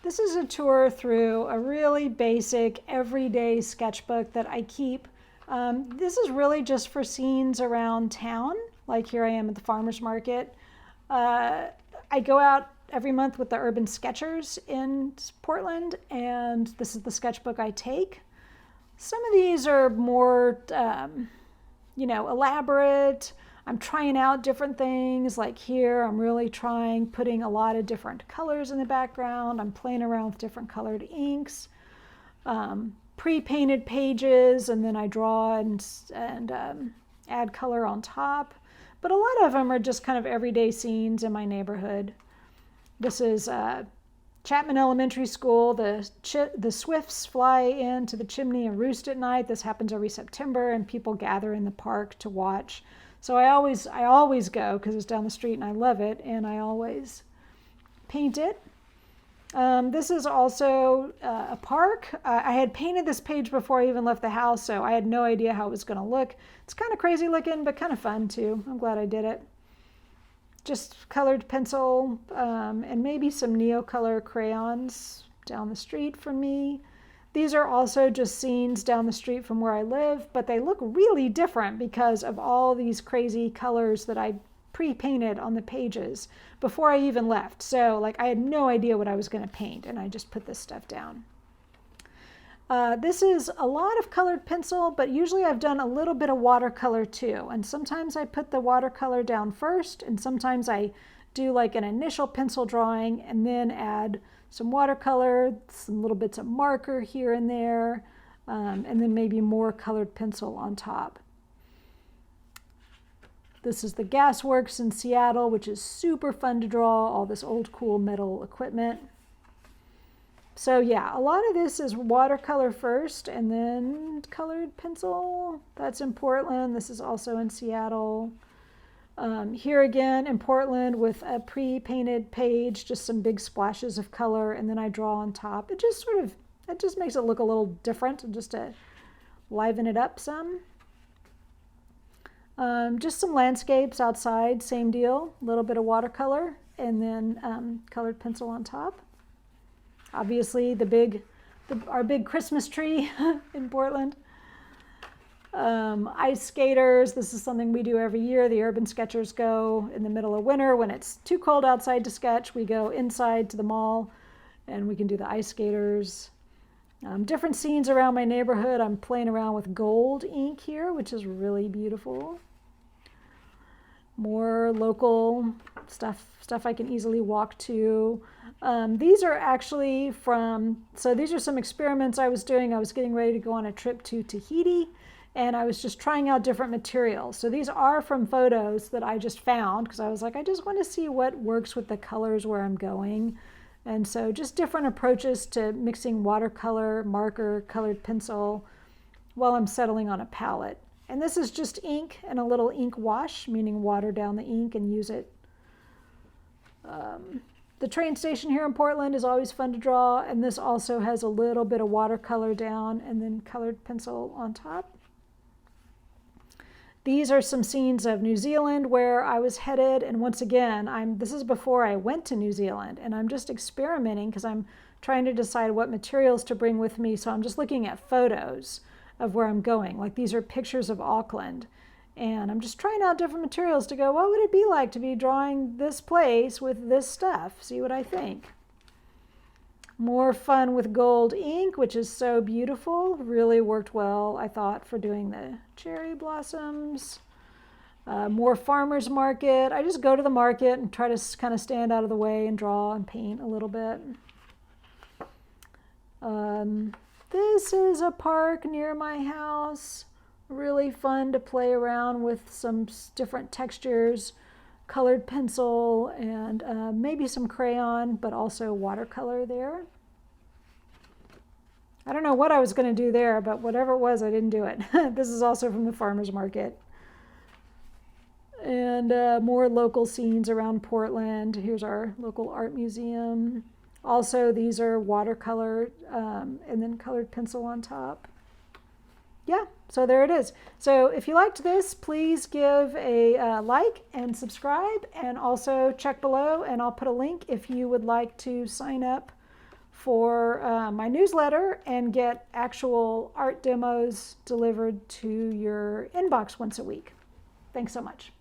This is a tour through a really basic everyday sketchbook that I keep. This is really just for scenes around town, like here I am at the farmer's market. I go out every month with the Urban Sketchers in Portland, and this is the sketchbook I take. Some of these are more, elaborate. I'm trying out different things. Like here, I'm really putting a lot of different colors in the background. I'm playing around with different colored inks, pre-painted pages, and then I draw and add color on top. But a lot of them are just kind of everyday scenes in my neighborhood. This is Chapman Elementary School. The swifts fly into the chimney and roost at night. This happens every September, and people gather in the park to watch. So I always go because it's down the street and I love it, and I always paint it. This is also a park. I had painted this page before I even left the house, so I had no idea how it was going to look. It's kind of crazy looking, but kind of fun too. I'm glad I did it. Just colored pencil and maybe some Neocolor crayons down the street from me. These are also just scenes down the street from where I live, but they look really different because of all these crazy colors that I pre-painted on the pages before I even left. So like I had no idea what I was going to paint, and I just put this stuff down. This is a lot of colored pencil, but usually I've done a little bit of watercolor too. And sometimes I put the watercolor down first, and sometimes I do like an initial pencil drawing and then add some watercolor, some little bits of marker here and there, and then maybe more colored pencil on top. This is the Gas Works in Seattle, which is super fun to draw, all this old cool metal equipment. So yeah, a lot of this is watercolor first and then colored pencil. That's in Portland. This is also in Seattle. Here again in Portland with a pre-painted page, just some big splashes of color, and then I draw on top. It just makes it look a little different, just to liven it up some. Just some landscapes outside, same deal, a little bit of watercolor and then colored pencil on top. Obviously our big Christmas tree in Portland. Ice skaters, this is something we do every year. The Urban Sketchers go in the middle of winter when it's too cold outside to sketch. We go inside to the mall and we can do the ice skaters. Different scenes around my neighborhood. I'm playing around with gold ink here, which is really beautiful. More local stuff I can easily walk to. These are actually these are some experiments I was doing. I was getting ready to go on a trip to Tahiti, and I was just trying out different materials. So these are from photos that I just found because I was like, I just want to see what works with the colors where I'm going. And so just different approaches to mixing watercolor, marker, colored pencil while I'm settling on a palette. And this is just ink and a little ink wash, meaning water down the ink and use it. The train station here in Portland is always fun to draw, and this also has a little bit of watercolor down and then colored pencil on top. These are some scenes of New Zealand where I was headed, and once again, this is before I went to New Zealand, and I'm just experimenting because I'm trying to decide what materials to bring with me, so I'm just looking at photos of where I'm going. Like these are pictures of Auckland, and I'm just trying out different materials to go, what would it be like to be drawing this place with this stuff? See what I think. More fun with gold ink, which is so beautiful. Really worked well, I thought, for doing the cherry blossoms. More farmer's market. I just go to the market and try to kind of stand out of the way and draw and paint a little bit. This is a park near my house. Really fun to play around with some different textures, colored pencil, and maybe some crayon, but also watercolor there. I don't know what I was going to do there, but whatever it was, I didn't do it. This is also from the farmer's market. And more local scenes around Portland. Here's our local art museum. Also, these are watercolor and then colored pencil on top. Yeah, so there it is. So if you liked this, please give a like and subscribe, and also check below and I'll put a link if you would like to sign up for my newsletter and get actual art demos delivered to your inbox once a week. Thanks so much.